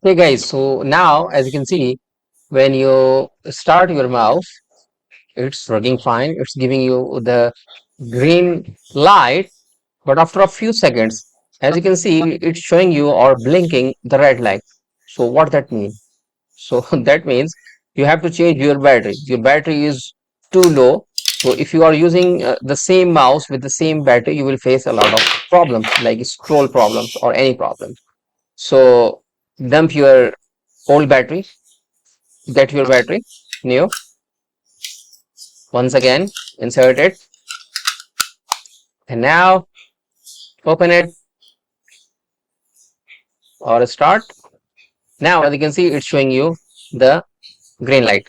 Okay, guys. So now, as you can see, when you start your mouse, it's working fine. It's giving you the green light, but after a few seconds, as you can see, it's showing you or blinking the red light. So what that means? So that means you have to change your battery. Your battery is too low. So if you are using the same mouse with the same battery, you will face a lot of problems like scroll problems or any problems. So dump your old battery, get your battery new, once again, insert it, and now open it or start. Now, as you can see, it's showing you the green light.